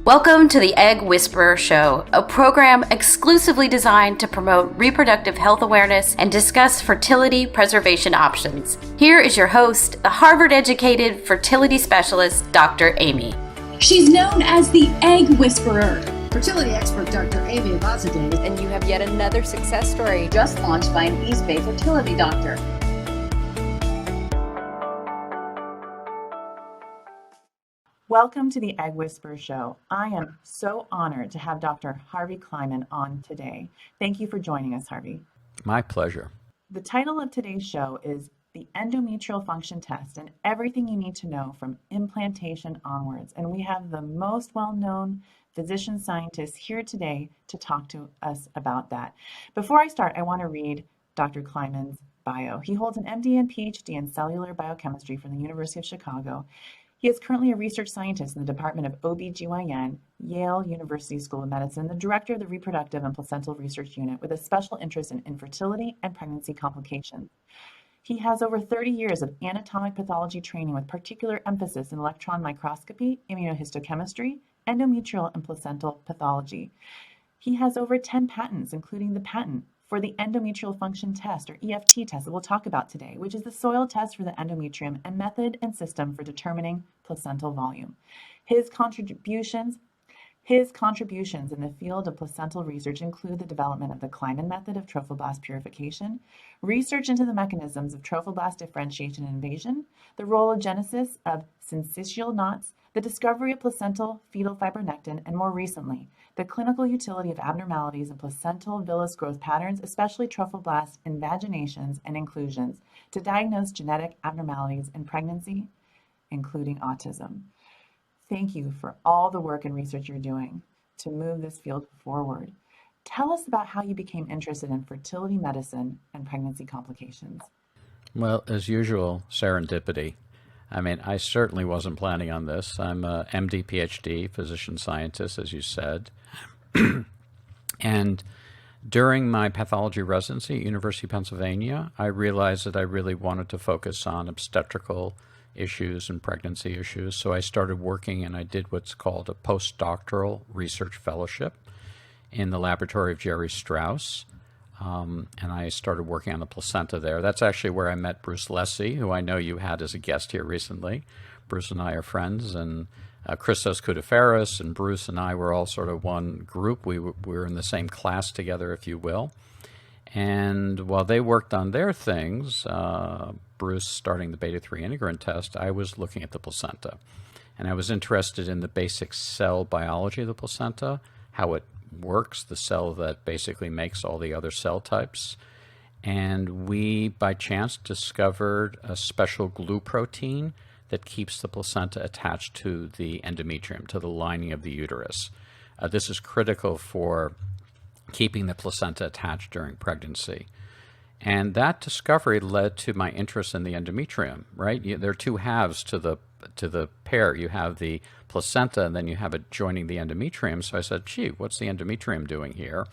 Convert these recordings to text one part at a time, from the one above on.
Welcome to the Egg Whisperer Show, a program exclusively designed to promote reproductive health awareness and discuss fertility preservation options. Here is your host, the Harvard-educated fertility specialist, Dr. Amy. She's known as the Egg Whisperer. Fertility expert Dr. Amy Vazadeh. And you have yet another success story Just launched by an East Bay fertility doctor. Welcome to the Egg Whisperer Show. I am so honored to have Dr. Harvey Kliman on today. Thank you for joining us, Harvey. My pleasure. The title of today's show is The Endometrial Function Test and Everything You Need to Know from Implantation Onwards. And we have the most well-known physician scientist here today to talk to us about that. Before I start, I want to read Dr. Kliman's bio. He holds an MD and PhD in cellular biochemistry from the University of Chicago. He is currently a research scientist in the Department of OBGYN, Yale University School of Medicine, the director of the Reproductive and Placental Research Unit with a special interest in infertility and pregnancy complications. He has over 30 years of anatomic pathology training with particular emphasis in electron microscopy, immunohistochemistry, endometrial and placental pathology. He has over 10 patents, including the patent for the Endometrial Function Test, or EFT test, that we'll talk about today, which is the soil test for the endometrium and method and system for determining placental volume. His contributions in the field of placental research include the development of the Kliman method of trophoblast purification, research into the mechanisms of trophoblast differentiation and invasion, the role of genesis of syncytial knots, the discovery of placental fetal fibronectin, and more recently, the clinical utility of abnormalities in placental villus growth patterns, especially trophoblast invaginations and inclusions, to diagnose genetic abnormalities in pregnancy, including autism. Thank you for all the work and research you're doing to move this field forward. Tell us about how you became interested in fertility medicine and pregnancy complications. Well, as usual, serendipity. I certainly wasn't planning on this. I'm a MD, PhD, physician scientist, as you said. And during my pathology residency at University of Pennsylvania, I realized that I really wanted to focus on obstetrical issues and pregnancy issues. So I started working and I did what's called a postdoctoral research fellowship in the laboratory of Jerry Strauss. And I started working on the placenta there. That's actually where I met Bruce Lessig, who I know you had as a guest here recently. Bruce and I are friends, and Christos Koudaferis and Bruce and I were all sort of one group. We were in the same class together, if you will. And while they worked on their things, Bruce starting the beta-3 integrin test, I was looking at the placenta. And I was interested in the basic cell biology of the placenta, how it works, the cell that basically makes all the other cell types. And we, by chance, discovered a special glue protein that keeps the placenta attached to the endometrium, to the lining of the uterus. This is critical for keeping the placenta attached during pregnancy. And that discovery led to my interest in the endometrium, right? There are two halves to the pair. You have the placenta, and then you have it joining the endometrium. So I said, gee, what's the endometrium doing here?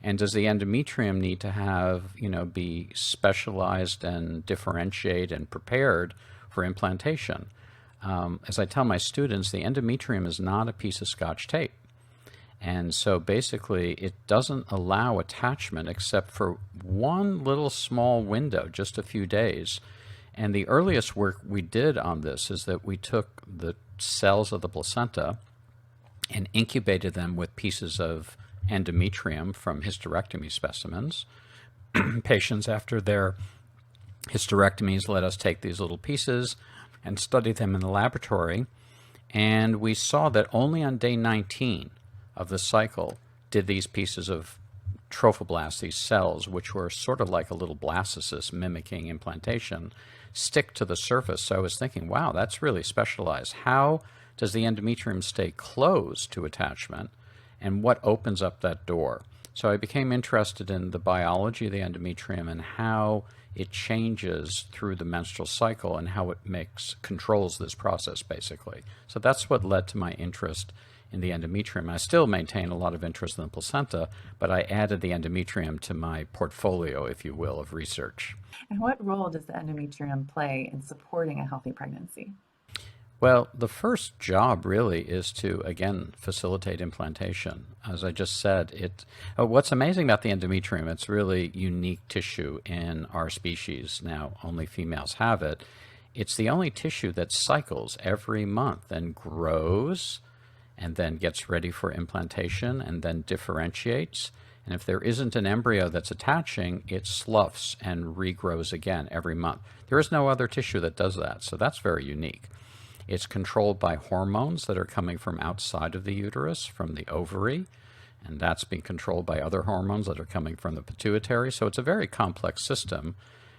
And does the endometrium need to have, be specialized and differentiate and prepared for implantation? As I tell my students, the endometrium is not a piece of Scotch tape. And so basically it doesn't allow attachment except for one little small window, just a few days. And the earliest work we did on this is that we took the cells of the placenta and incubated them with pieces of endometrium from hysterectomy specimens. Patients, after their hysterectomies, let us take these little pieces and study them in the laboratory. And we saw that only on day 19 of the cycle did these pieces of trophoblasts, these cells, which were sort of like a little blastocyst mimicking implantation, stick to the surface. So I was thinking, wow, that's really specialized. How does the endometrium stay closed to attachment, and what opens up that door? So I became interested in the biology of the endometrium and how it changes through the menstrual cycle and how it controls this process, basically. So that's what led to my interest in the endometrium. I still maintain a lot of interest in the placenta, but I added the endometrium to my portfolio, if you will, of research. And what role does the endometrium play in supporting a healthy pregnancy? Well, the first job really is to, again, facilitate implantation. As I just said, what's amazing about the endometrium, it's really unique tissue in our species. Now, only females have it. It's the only tissue that cycles every month and grows and then gets ready for implantation and then differentiates. And if there isn't an embryo that's attaching, it sloughs and regrows again every month. There is no other tissue that does that, so that's very unique. It's controlled by hormones that are coming from outside of the uterus, from the ovary, and that's being controlled by other hormones that are coming from the pituitary. So it's a very complex system.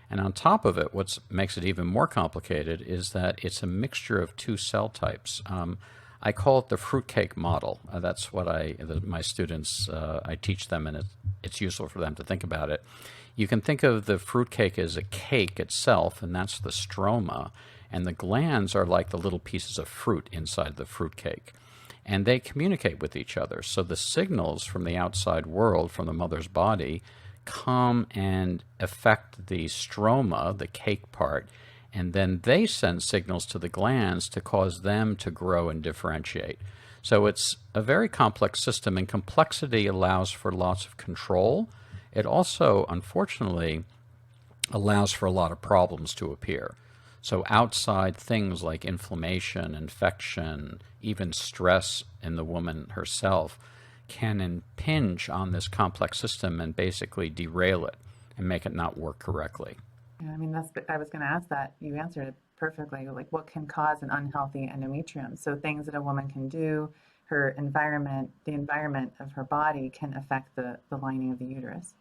And on top of it, what makes it even more complicated is that it's a mixture of two cell types. I call it the fruitcake model. That's what my students, I teach them, and it's useful for them to think about it. You can think of the fruitcake as a cake itself, and that's the stroma. And the glands are like the little pieces of fruit inside the fruitcake. And they communicate with each other. So the signals from the outside world, from the mother's body, come and affect the stroma, the cake part, and then they send signals to the glands to cause them to grow and differentiate. So it's a very complex system, and complexity allows for lots of control. It also, unfortunately, allows for a lot of problems to appear. So outside things like inflammation, infection, even stress in the woman herself can impinge on this complex system and basically derail it and make it not work correctly. Yeah, I mean, I was going to ask that. You answered it perfectly. Like, what can cause an unhealthy endometrium? So things that a woman can do, her environment, the environment of her body can affect the lining of the uterus.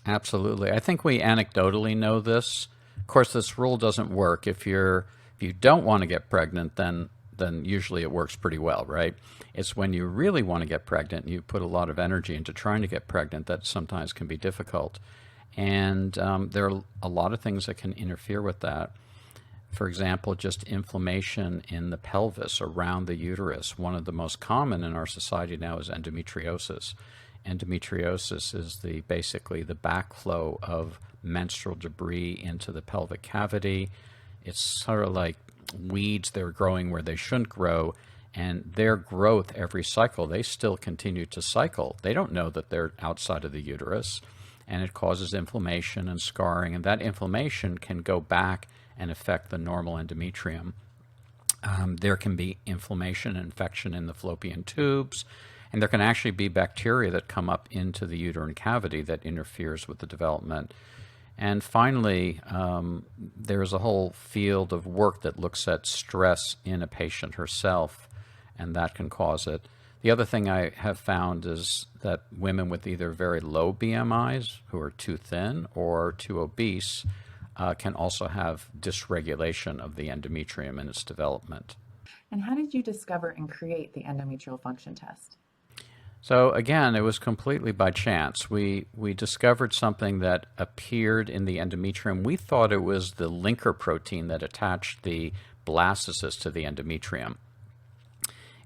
Absolutely. I think we anecdotally know this. Of course, this rule doesn't work. If you don't want to get pregnant, then usually it works pretty well, right? It's when you really want to get pregnant and you put a lot of energy into trying to get pregnant that sometimes can be difficult. And there are a lot of things that can interfere with that. For example, just inflammation in the pelvis around the uterus. One of the most common in our society now is endometriosis. Endometriosis is basically the backflow of menstrual debris into the pelvic cavity. It's sort of like weeds that are growing where they shouldn't grow, and their growth every cycle, they still continue to cycle. They don't know that they're outside of the uterus, and it causes inflammation and scarring, and that inflammation can go back and affect the normal endometrium. There can be inflammation and infection in the fallopian tubes, and there can actually be bacteria that come up into the uterine cavity that interferes with the development. And finally, there's a whole field of work that looks at stress in a patient herself, and that can cause it. The other thing I have found is that women with either very low BMIs, who are too thin, or too obese, can also have dysregulation of the endometrium in its development. And how did you discover and create the endometrial function test? So again, it was completely by chance. We discovered something that appeared in the endometrium. We thought it was the linker protein that attached the blastocyst to the endometrium.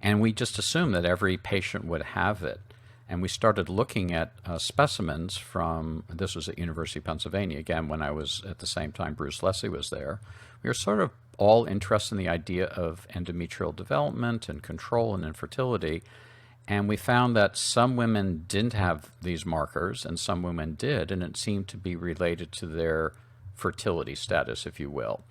And we just assumed that every patient would have it. And we started looking at specimens from, this was at University of Pennsylvania, again, when I was at the same time Bruce Leslie was there. We were sort of all interested in the idea of endometrial development and control and infertility. And we found that some women didn't have these markers and some women did, and it seemed to be related to their fertility status, if you will.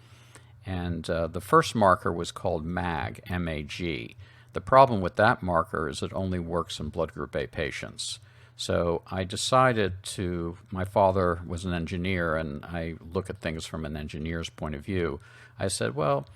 And the first marker was called MAG, M-A-G. The problem with that marker is it only works in blood group A patients. So I decided my father was an engineer, and I look at things from an engineer's point of view. I said, well,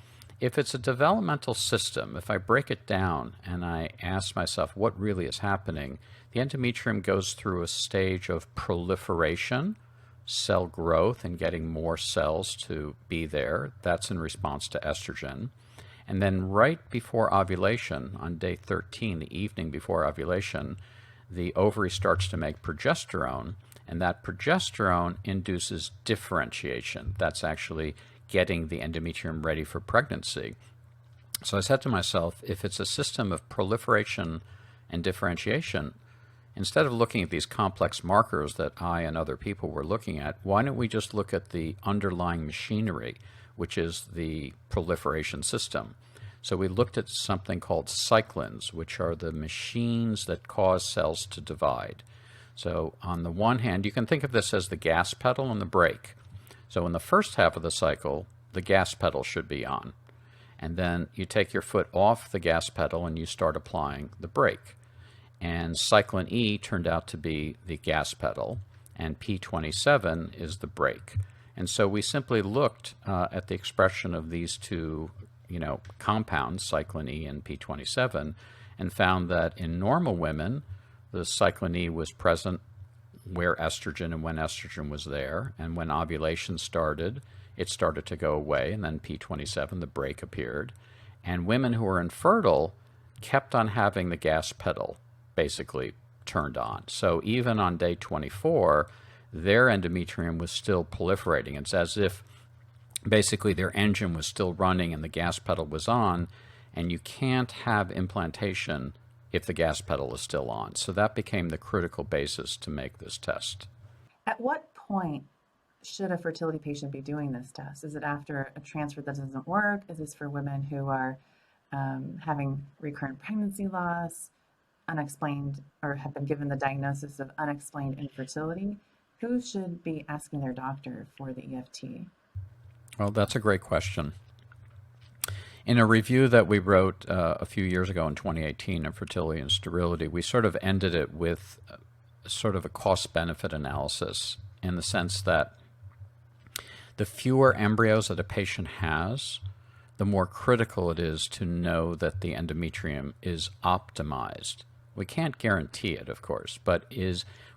if it's a developmental system, if I break it down and I ask myself what really is happening, the endometrium goes through a stage of proliferation, cell growth, and getting more cells to be there. That's in response to estrogen. And then right before ovulation, on day 13, the evening before ovulation, the ovary starts to make progesterone, and that progesterone induces differentiation. That's actually getting the endometrium ready for pregnancy. So I said to myself, if it's a system of proliferation and differentiation, instead of looking at these complex markers that I and other people were looking at, why don't we just look at the underlying machinery, which is the proliferation system? So we looked at something called cyclins, which are the machines that cause cells to divide. So on the one hand, you can think of this as the gas pedal and the brake. So in the first half of the cycle, the gas pedal should be on. And then you take your foot off the gas pedal and you start applying the brake. And cyclin E turned out to be the gas pedal, and P27 is the brake. And so we simply looked at the expression of these two compounds, cyclin E and P27, and found that in normal women, the cyclin E was present where estrogen and when estrogen was there, and when ovulation started, it started to go away, and then P27, the brake, appeared. And women who were infertile kept on having the gas pedal basically turned on. So even on day 24, their endometrium was still proliferating. It's as if basically their engine was still running and the gas pedal was on, and you can't have implantation if the gas pedal is still on. So that became the critical basis to make this test. At what point should a fertility patient be doing this test? Is it after a transfer that doesn't work? Is this for women who are having recurrent pregnancy loss, unexplained, or have been given the diagnosis of unexplained infertility? Who should be asking their doctor for the EFT? Well, that's a great question. In a review that we wrote a few years ago in 2018 on fertility and sterility, we sort of ended it with sort of a cost-benefit analysis, in the sense that the fewer embryos that a patient has, the more critical it is to know that the endometrium is optimized. We can't guarantee it, of course, but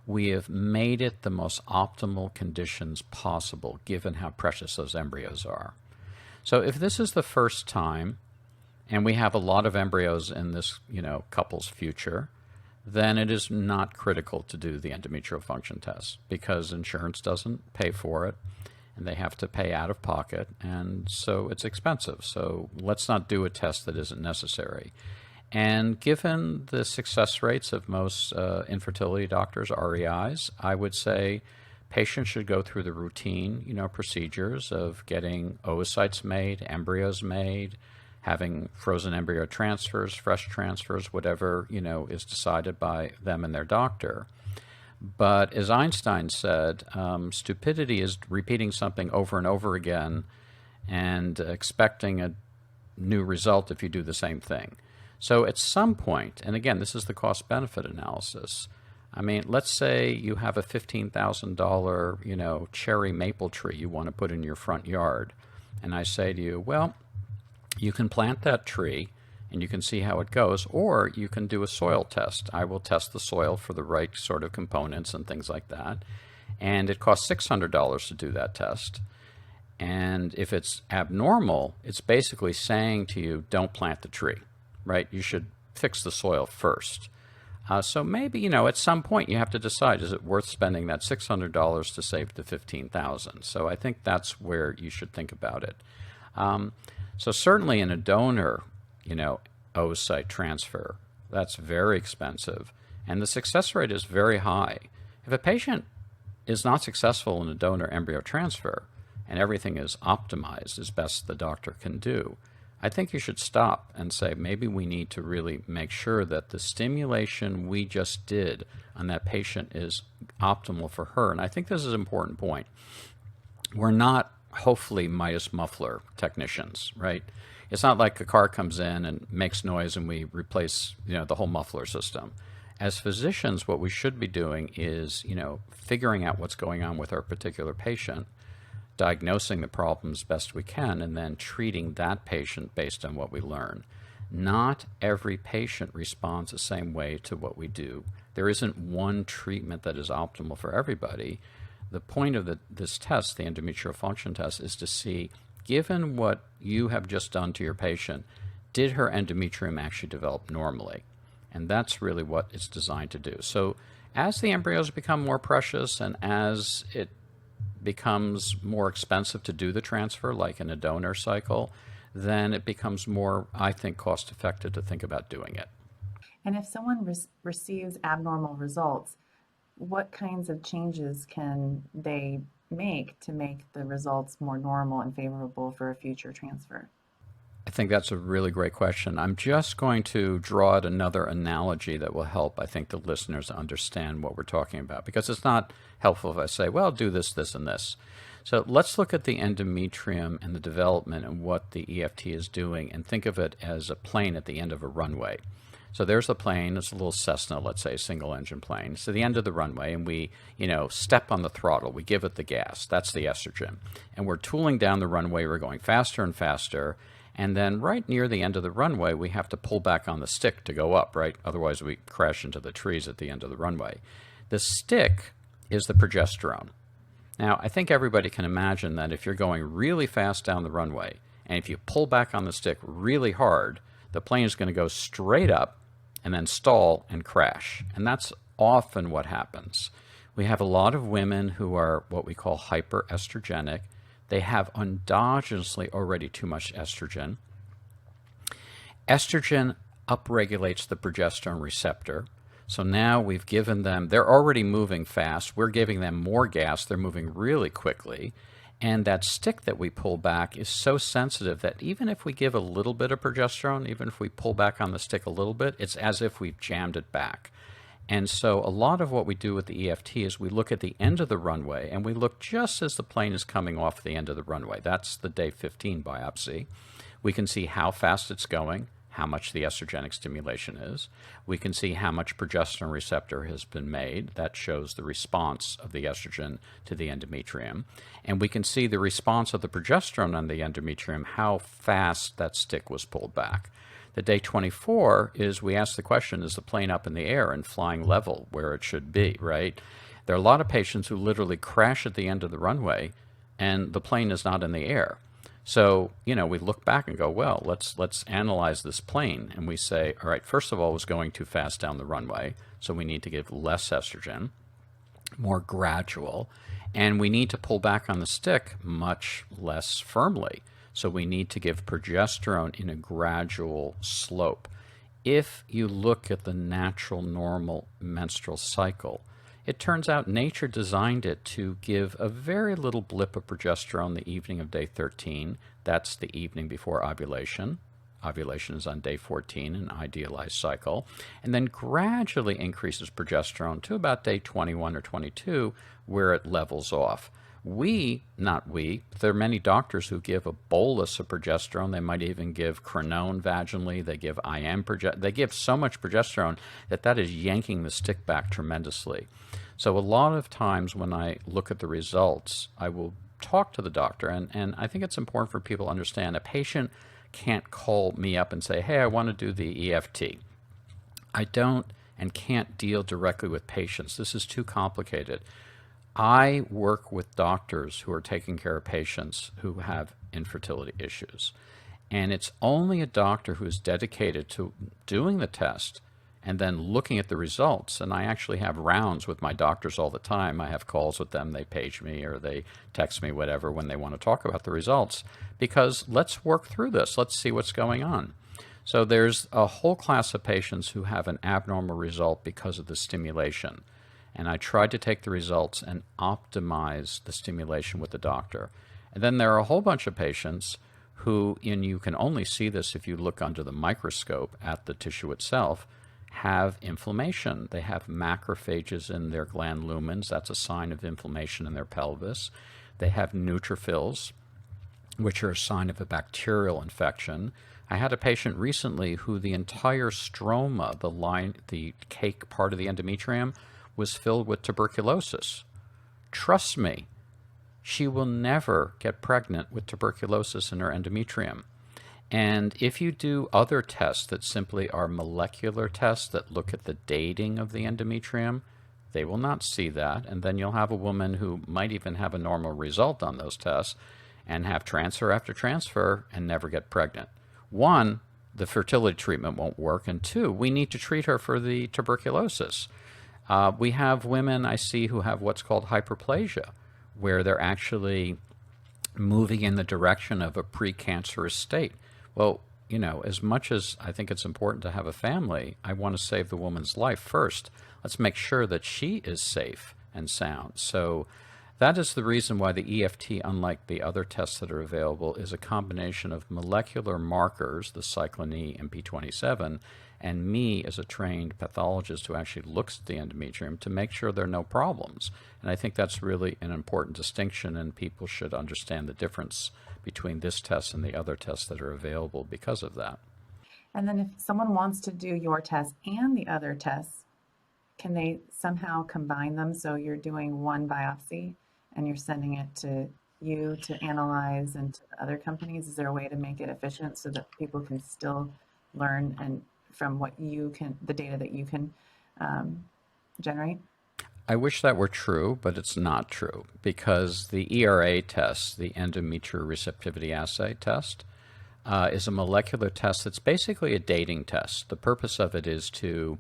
we have made it the most optimal conditions possible, given how precious those embryos are. So if this is the first time, and we have a lot of embryos in this couple's future, then it is not critical to do the endometrial function test, because insurance doesn't pay for it, and they have to pay out of pocket, and so it's expensive. So let's not do a test that isn't necessary. And given the success rates of most infertility doctors, REIs, I would say patients should go through the routine, procedures of getting oocytes made, embryos made, having frozen embryo transfers, fresh transfers, whatever, is decided by them and their doctor. But as Einstein said, stupidity is repeating something over and over again and expecting a new result if you do the same thing. So at some point, and again, this is the cost-benefit analysis. I mean, let's say you have a $15,000, cherry maple tree you want to put in your front yard. And I say to you, well, you can plant that tree and you can see how it goes, or you can do a soil test. I will test the soil for the right sort of components and things like that. And it costs $600 to do that test. And if it's abnormal, it's basically saying to you, don't plant the tree, right? You should fix the soil first. So maybe, at some point you have to decide, is it worth spending that $600 to save the $15,000? So I think that's where you should think about it. So certainly in a donor, oocyte transfer, that's very expensive. And the success rate is very high. If a patient is not successful in a donor embryo transfer and everything is optimized as best the doctor can do, I think you should stop and say, maybe we need to really make sure that the stimulation we just did on that patient is optimal for her. And I think this is an important point. We're not, hopefully, Midas muffler technicians, right? It's not like a car comes in and makes noise and we replace, the whole muffler system. As physicians, what we should be doing is, figuring out what's going on with our particular patient, diagnosing the problems best we can, and then treating that patient based on what we learn. Not every patient responds the same way to what we do. There isn't one treatment that is optimal for everybody. The point of this test, the endometrial function test, is to see, given what you have just done to your patient, did her endometrium actually develop normally? And that's really what it's designed to do. So as the embryos become more precious and as it becomes more expensive to do the transfer, like in a donor cycle, then it becomes more, I think, cost-effective to think about doing it. And if someone receives abnormal results, what kinds of changes can they make to make the results more normal and favorable for a future transfer? I think that's a really great question. I'm just going to draw out another analogy that will help, I think, the listeners understand what we're talking about, because it's not helpful if I say, well, do this, this, and this. So let's look at the endometrium and the development and what the EFT is doing, and think of it as a plane at the end of a runway. So there's a plane, it's a little Cessna, let's say, single engine plane. It's the end of the runway, and we, step on the throttle. We give it the gas. That's the estrogen. And we're tooling down the runway. We're going faster and faster. And then right near the end of the runway, we have to pull back on the stick to go up, right? Otherwise, we crash into the trees at the end of the runway. The stick is the progesterone. Now, I think everybody can imagine that if you're going really fast down the runway, and if you pull back on the stick really hard, the plane is going to go straight up and then stall and crash. And that's often what happens. We have a lot of women who are what we call hyperestrogenic. They have endogenously already too much estrogen. Estrogen upregulates the progesterone receptor. So now we've given them, they're already moving fast. We're giving them more gas. They're moving really quickly. And that stick that we pull back is so sensitive that even if we give a little bit of progesterone, even if we pull back on the stick a little bit, it's as if we've jammed it back. And so a lot of what we do with the EFT is we look at the end of the runway, and we look just as the plane is coming off the end of the runway. That's the day 15 biopsy. We can see how fast it's going, how much the estrogenic stimulation is. We can see how much progesterone receptor has been made. That shows the response of the estrogen to the endometrium. And we can see the response of the progesterone on the endometrium, how fast that stick was pulled back. The day 24 is we ask the question, is the plane up in the air and flying level where it should be, right? There are a lot of patients who literally crash at the end of the runway and the plane is not in the air. So, we look back and go, well, let's analyze this plane. And we say, all right, first of all, it was going too fast down the runway, so we need to give less estrogen, more gradual, and we need to pull back on the stick much less firmly. So we need to give progesterone in a gradual slope. If you look at the natural normal menstrual cycle, it turns out nature designed it to give a very little blip of progesterone the evening of day 13. That's the evening before ovulation. Ovulation is on day 14, an idealized cycle. And then gradually increases progesterone to about day 21 or 22, where it levels off. There are many doctors who give a bolus of progesterone. They might even give crenone vaginally. They give they give so much progesterone that is yanking the stick back tremendously. So a lot of times when I look at the results, I will talk to the doctor, and I think it's important for people to understand a patient can't call me up and say, hey, I want to do the EFT. I don't and can't deal directly with patients. This is too complicated. I work with doctors who are taking care of patients who have infertility issues. And it's only a doctor who is dedicated to doing the test and then looking at the results. And I actually have rounds with my doctors all the time. I have calls with them. They page me or they text me, whatever, when they want to talk about the results. Because let's work through this. Let's see what's going on. So there's a whole class of patients who have an abnormal result because of the stimulation. And I tried to take the results and optimize the stimulation with the doctor. And then there are a whole bunch of patients who, and you can only see this if you look under the microscope at the tissue itself, have inflammation. They have macrophages in their gland lumens. That's a sign of inflammation in their pelvis. They have neutrophils, which are a sign of a bacterial infection. I had a patient recently who the entire stroma, the cake part of the endometrium, was filled with tuberculosis. Trust me, she will never get pregnant with tuberculosis in her endometrium. And if you do other tests that simply are molecular tests that look at the dating of the endometrium, they will not see that. And then you'll have a woman who might even have a normal result on those tests and have transfer after transfer and never get pregnant. One, the fertility treatment won't work. And two, we need to treat her for the tuberculosis. We have women I see who have what's called hyperplasia, where they're actually moving in the direction of a precancerous state. Well, as much as I think it's important to have a family, I want to save the woman's life first. Let's make sure that she is safe and sound. So That is the reason why the EFT, unlike the other tests that are available, is a combination of molecular markers, the cyclin E and P27, and me as a trained pathologist who actually looks at the endometrium to make sure there are no problems. And I think that's really an important distinction, and people should understand the difference between this test and the other tests that are available because of that. And then if someone wants to do your test and the other tests, can they somehow combine them so you're doing one biopsy and you're sending it to you to analyze and to other companies? Is there a way to make it efficient so that people can still learn and from what you can, the data that you can generate? I wish that were true, but it's not true, because the ERA test, the endometrial receptivity assay test, is a molecular test that's basically a dating test. The purpose of it is to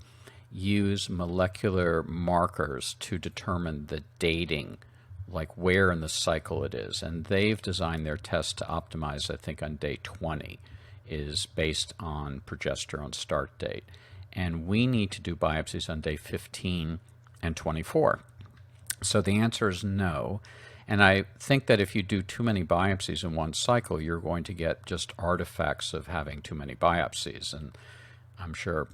use molecular markers to determine the dating, like where in the cycle it is. And they've designed their test to optimize, I think, on day 20, is based on progesterone start date. And we need to do biopsies on day 15 and 24. So the answer is no. And I think that if you do too many biopsies in one cycle, you're going to get just artifacts of having too many biopsies. And I'm sure,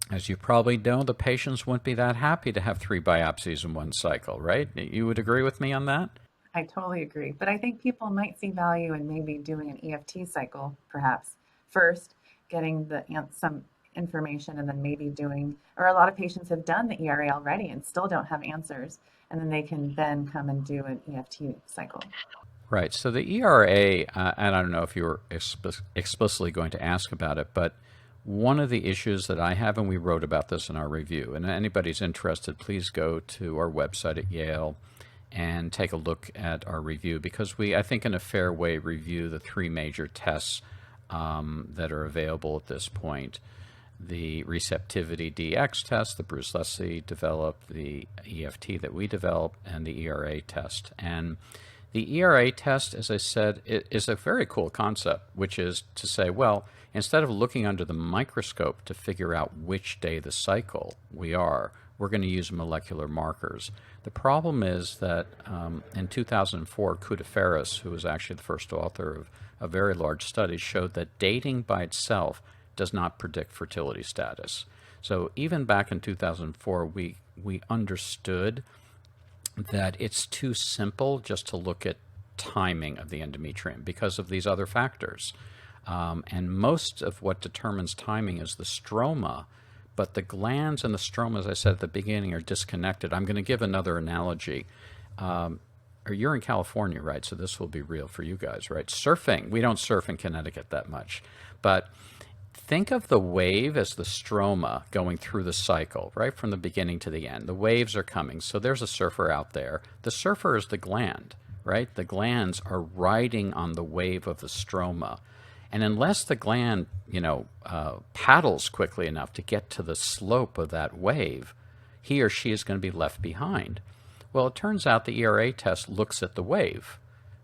as you probably know, the patients wouldn't be that happy to have 3 biopsies in one cycle, right? You would agree with me on that? I totally agree. But I think people might see value in maybe doing an EFT cycle, perhaps. First, getting some information and then maybe doing, or a lot of patients have done the ERA already and still don't have answers. And then they can then come and do an EFT cycle. Right. So the ERA, and I don't know if you were explicitly going to ask about it, but one of the issues that I have, and we wrote about this in our review, and anybody's interested, please go to our website at Yale and take a look at our review, because we, I think, in a fair way, review the 3 major tests that are available at this point. The receptivity DX test, the Bruce Leslie developed, the EFT that we developed, and the ERA test. And the ERA test, as I said, is a very cool concept, which is to say, well, instead of looking under the microscope to figure out which day the cycle we're going to use molecular markers. The problem is that in 2004, Koutaferis, who was actually the first author of a very large study, showed that dating by itself does not predict fertility status. So even back in 2004, we understood that it's too simple just to look at timing of the endometrium because of these other factors. And most of what determines timing is the stroma, but the glands and the stroma, as I said at the beginning, are disconnected. I'm going to give another analogy. You're in California, right? So this will be real for you guys, right? Surfing. We don't surf in Connecticut that much, but think of the wave as the stroma going through the cycle, right from the beginning to the end. The waves are coming. So there's a surfer out there. The surfer is the gland, right? The glands are riding on the wave of the stroma. And unless the gland, paddles quickly enough to get to the slope of that wave, he or she is going to be left behind. Well, it turns out the ERA test looks at the wave.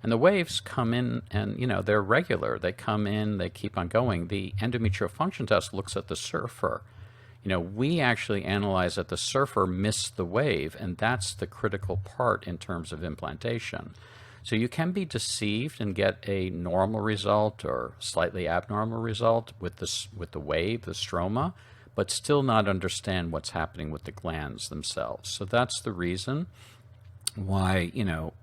And the waves come in and, they're regular. They come in, they keep on going. The endometrial function test looks at the surfer. We actually analyze that the surfer missed the wave, and that's the critical part in terms of implantation. So you can be deceived and get a normal result or slightly abnormal result with the wave, the stroma, but still not understand what's happening with the glands themselves. So that's the reason why,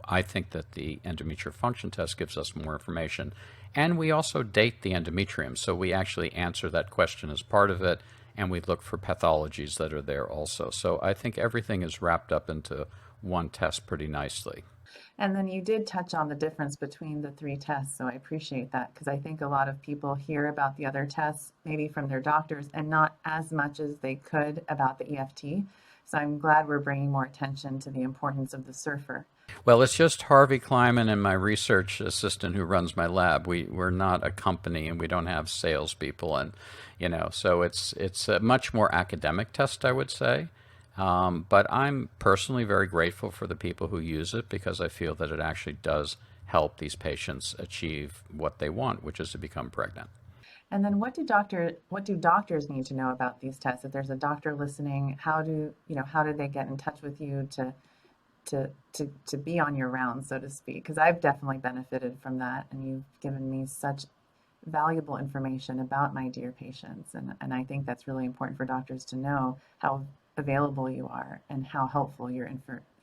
I think that the endometrial function test gives us more information. And we also date the endometrium. So we actually answer that question as part of it, and we look for pathologies that are there also. So I think everything is wrapped up into one test pretty nicely. And then you did touch on the difference between the 3 tests, so I appreciate that, because I think a lot of people hear about the other tests, maybe from their doctors, and not as much as they could about the EFT. So I'm glad we're bringing more attention to the importance of the surfer. Well, it's just Harvey Kliman and my research assistant who runs my lab. We're not a company, and we don't have salespeople, and so it's a much more academic test, I would say. But I'm personally very grateful for the people who use it, because I feel that it actually does help these patients achieve what they want, which is to become pregnant. And then what do doctors need to know about these tests? If there's a doctor listening, how do they get in touch with you to to be on your rounds, so to speak, because I've definitely benefited from that, and you've given me such valuable information about my dear patients, and I think that's really important for doctors to know how available you are and how helpful your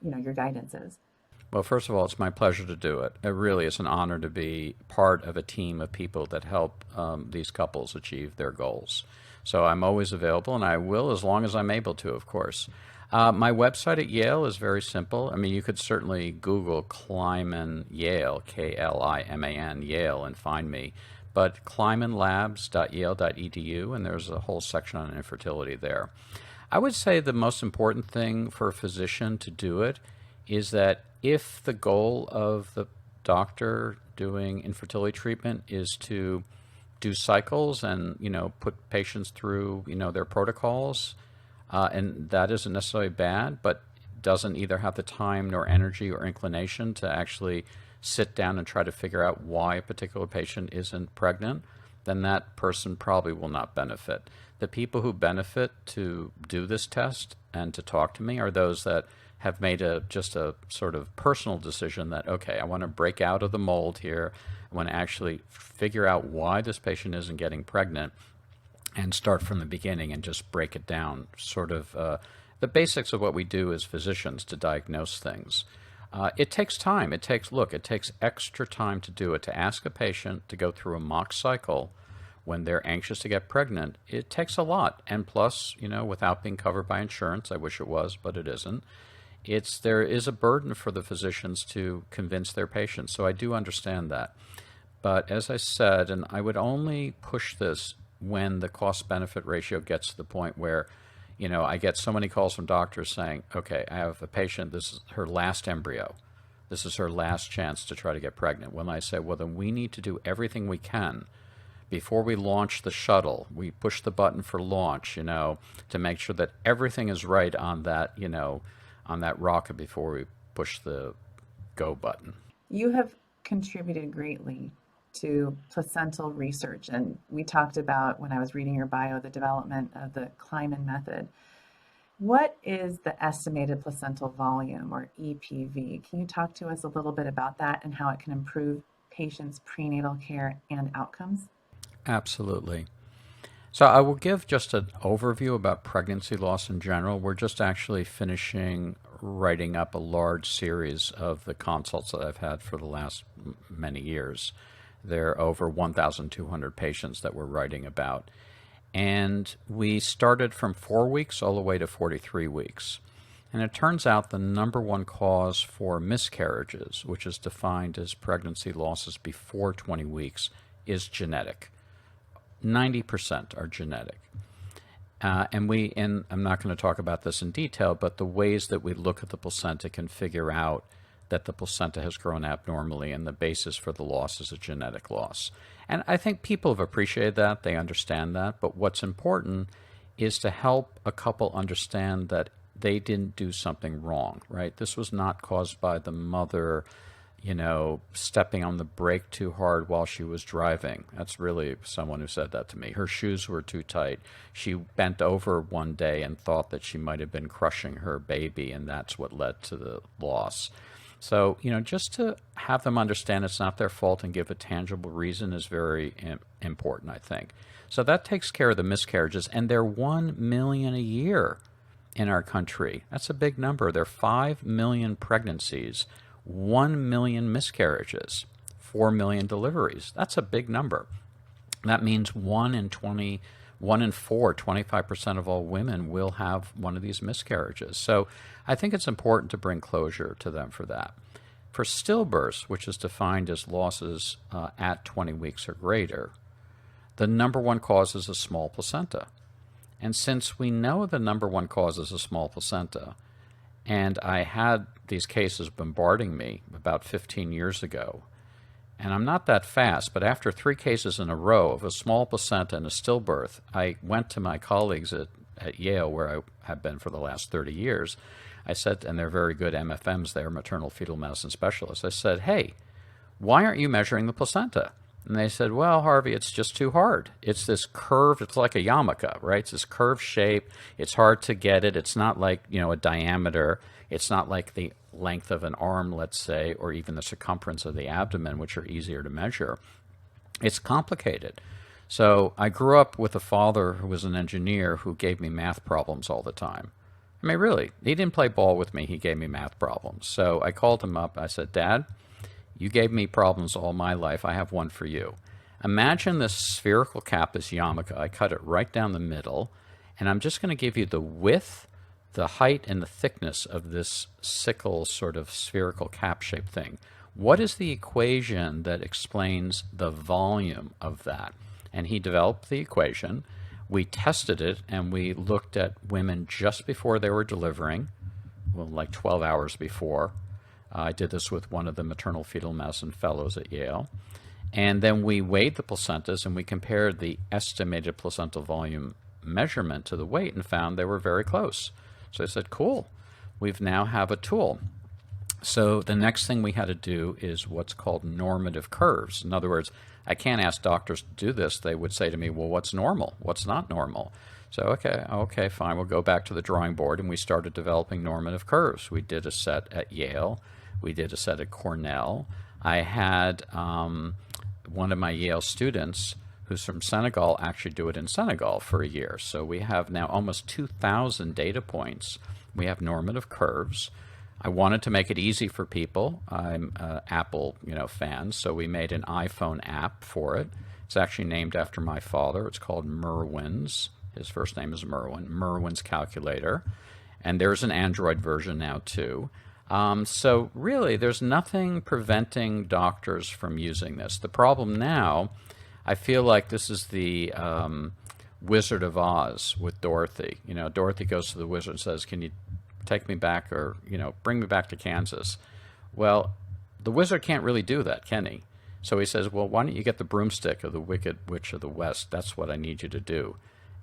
your guidance is. Well, first of all, it's my pleasure to do it. It really is an honor to be part of a team of people that help these couples achieve their goals. So I'm always available, and I will as long as I'm able to, of course. My website at Yale is very simple. I mean, you could certainly Google Kliman Yale, Kliman Yale, and find me. But klimanlabs.yale.edu, and there's a whole section on infertility there. I would say the most important thing for a physician to do it is that if the goal of the doctor doing infertility treatment is to do cycles and, put patients through, their protocols, and that isn't necessarily bad, but doesn't either have the time nor energy or inclination to actually sit down and try to figure out why a particular patient isn't pregnant, then that person probably will not benefit. The people who benefit to do this test and to talk to me are those that have made just a sort of personal decision that, okay, I want to break out of the mold here. I want to actually figure out why this patient isn't getting pregnant and start from the beginning and just break it down, sort of the basics of what we do as physicians to diagnose things. It takes time. It takes extra time to do it, to ask a patient to go through a mock cycle when they're anxious to get pregnant. It takes a lot. And plus, without being covered by insurance, I wish it was, but it isn't, there is a burden for the physicians to convince their patients. So I do understand that. But as I said, and I would only push this when the cost-benefit ratio gets to the point where, I get so many calls from doctors saying, okay, I have a patient, this is her last embryo. This is her last chance to try to get pregnant. When I say, well, then we need to do everything we can before we launch the shuttle. We push the button for launch, to make sure that everything is right on that, on that rocket before we push the go button. You have contributed greatly to placental research, and we talked about, when I was reading your bio, the development of the Kliman method. What is the estimated placental volume, or EPV? Can you talk to us a little bit about that and how it can improve patients' prenatal care and outcomes? Absolutely. So I will give just an overview about pregnancy loss in general. We're just actually finishing writing up a large series of the consults that I've had for the last many years. There are over 1,200 patients that we're writing about. And we started from 4 weeks all the way to 43 weeks. And it turns out the number one cause for miscarriages, which is defined as pregnancy losses before 20 weeks, is genetic. 90% are genetic. And I'm not going to talk about this in detail, but the ways that we look at the placenta can figure out that the placenta has grown abnormally, and the basis for the loss is a genetic loss. And I think people have appreciated that, they understand that, but what's important is to help a couple understand that they didn't do something wrong, right? This was not caused by the mother, stepping on the brake too hard while she was driving. That's really someone who said that to me. Her shoes were too tight. She bent over one day and thought that she might have been crushing her baby, and that's what led to the loss. So, just to have them understand it's not their fault and give a tangible reason is very important, I think. So that takes care of the miscarriages, and they're 1 million a year in our country. That's a big number. There are 5 million pregnancies, 1 million miscarriages, 4 million deliveries. That's a big number. That means 1 in 4, 25% of all women will have one of these miscarriages. So I think it's important to bring closure to them for that. For stillbirths, which is defined as losses at 20 weeks or greater, the number one cause is a small placenta. And since we know the number one cause is a small placenta, and I had these cases bombarding me about 15 years ago, and I'm not that fast, but after 3 cases in a row of a small placenta and a stillbirth, I went to my colleagues at Yale, where I have been for the last 30 years. I said, and they're very good MFMs there, maternal fetal medicine specialists. I said, hey, why aren't you measuring the placenta? And they said, well, Harvey, it's just too hard. It's this curved, it's like a yarmulke, right? It's this curved shape. It's hard to get it. It's not like, a diameter. It's not like the length of an arm, let's say, or even the circumference of the abdomen, which are easier to measure. It's complicated. So I grew up with a father who was an engineer who gave me math problems all the time. I mean, really, he didn't play ball with me. He gave me math problems. So I called him up. I said, Dad, you gave me problems all my life. I have one for you. Imagine this spherical cap, this yarmulke. I cut it right down the middle, and I'm just going to give you the width, the height, and the thickness of this sickle sort of spherical cap-shaped thing. What is the equation that explains the volume of that? And he developed the equation. We tested it, and we looked at women just before they were delivering, well, like 12 hours before. I did this with one of the maternal fetal medicine fellows at Yale. And then we weighed the placentas, and we compared the estimated placental volume measurement to the weight and found they were very close. So I said, cool, we've now have a tool. So the next thing we had to do is what's called normative curves. In other words, I can't ask doctors to do this. They would say to me, well, what's normal? What's not normal? So, okay, fine. We'll go back to the drawing board, and we started developing normative curves. We did a set at Yale. We did a set at Cornell. I had one of my Yale students who's from Senegal actually do it in Senegal for a year. So we have now almost 2,000 data points. We have normative curves. I wanted to make it easy for people. I'm an Apple, fan, so we made an iPhone app for it. It's actually named after my father. It's called Merwin's. His first name is Merwin. Merwin's calculator. And there's an Android version now too. So really, there's nothing preventing doctors from using this. The problem now, I feel like this is the Wizard of Oz with Dorothy. Dorothy goes to the wizard and says, can you take me back, or, bring me back to Kansas? Well, the wizard can't really do that, can he? So he says, well, why don't you get the broomstick of the Wicked Witch of the West? That's what I need you to do.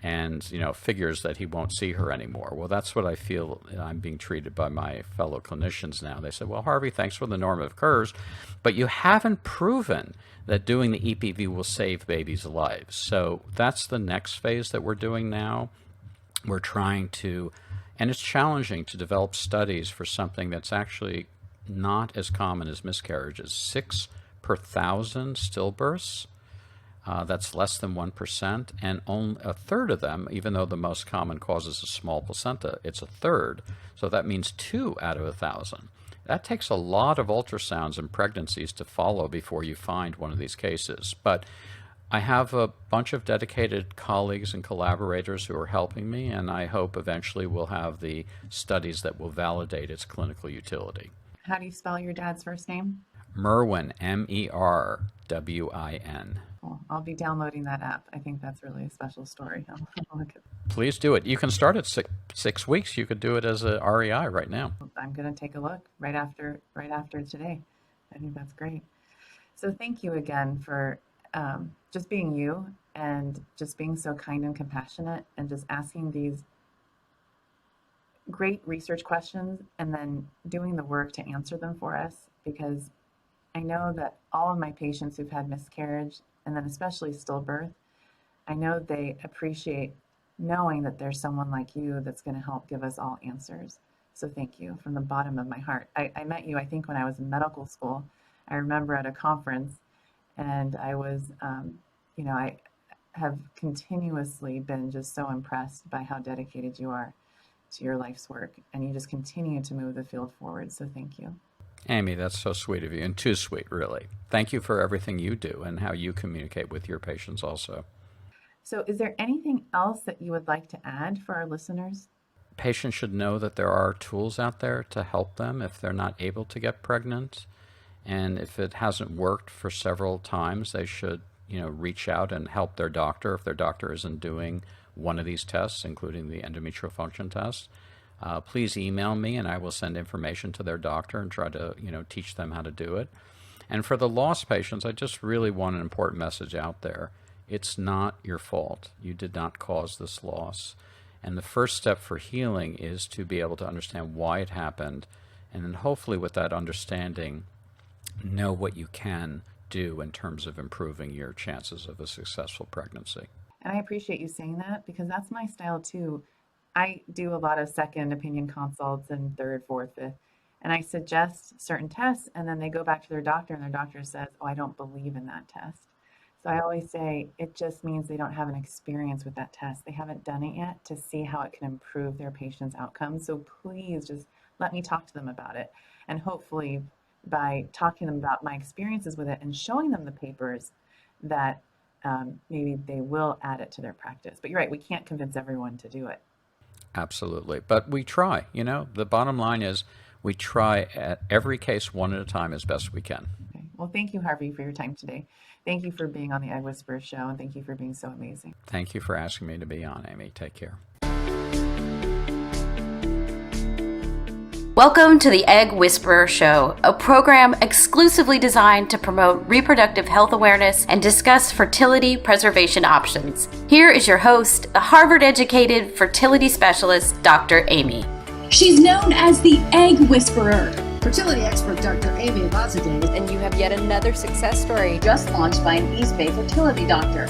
And, figures that he won't see her anymore. Well, that's what I feel I'm being treated by my fellow clinicians now. They said, well, Harvey, thanks for the normative curves, but you haven't proven that doing the EPV will save babies' lives. So that's the next phase that we're doing now. We're trying to, and it's challenging to develop studies for something that's actually not as common as miscarriages. 6 per 1,000 stillbirths. That's less than 1%, and only a third of them, even though the most common cause is a small placenta, it's a third. So that means 2 out of 1,000. That takes a lot of ultrasounds and pregnancies to follow before you find one of these cases. But I have a bunch of dedicated colleagues and collaborators who are helping me, and I hope eventually we'll have the studies that will validate its clinical utility. How do you spell your dad's first name? Merwin, Merwin. Cool. I'll be downloading that app. I think that's really a special story. I'll look at. Please do it. You can start at 6 weeks. You could do it as a REI right now. I'm going to take a look right after today. I think that's great. So thank you again for just being you, and just being so kind and compassionate, and just asking these great research questions and then doing the work to answer them for us, because I know that all of my patients who've had miscarriage, and then especially stillbirth, I know they appreciate knowing that there's someone like you that's going to help give us all answers. So thank you from the bottom of my heart. I met you, I think, when I was in medical school. I remember at a conference, and I was, I have continuously been just so impressed by how dedicated you are to your life's work, and you just continue to move the field forward. So thank you. Amy, that's so sweet of you, and too sweet, really. Thank you for everything you do and how you communicate with your patients also. So is there anything else that you would like to add for our listeners? Patients should know that there are tools out there to help them if they're not able to get pregnant. And if it hasn't worked for several times, they should, reach out and help their doctor if their doctor isn't doing one of these tests, including the endometrial function test. Please email me, and I will send information to their doctor and try to, teach them how to do it. And for the lost patients, I just really want an important message out there. It's not your fault. You did not cause this loss. And the first step for healing is to be able to understand why it happened, and then hopefully with that understanding, know what you can do in terms of improving your chances of a successful pregnancy. And I appreciate you saying that, because that's my style too. I do a lot of second opinion consults and third, fourth, fifth, and I suggest certain tests, and then they go back to their doctor, and their doctor says, "Oh, I don't believe in that test." So I always say it just means they don't have an experience with that test. They haven't done it yet to see how it can improve their patient's outcomes. So please just let me talk to them about it. And hopefully by talking to them about my experiences with it and showing them the papers that maybe they will add it to their practice. But you're right, we can't convince everyone to do it. Absolutely. But we try. The bottom line is we try at every case one at a time as best we can. Okay. Well, thank you, Harvey, for your time today. Thank you for being on the Egg Whisperer show, and thank you for being so amazing. Thank you for asking me to be on, Amy. Take care. Welcome to the Egg Whisperer Show, a program exclusively designed to promote reproductive health awareness and discuss fertility preservation options. Here is your host, the Harvard-educated fertility specialist, Dr. Amy. She's known as the Egg Whisperer. Fertility expert Dr. Amy Avazadeh And you have yet another success story. Just launched by an East Bay fertility doctor.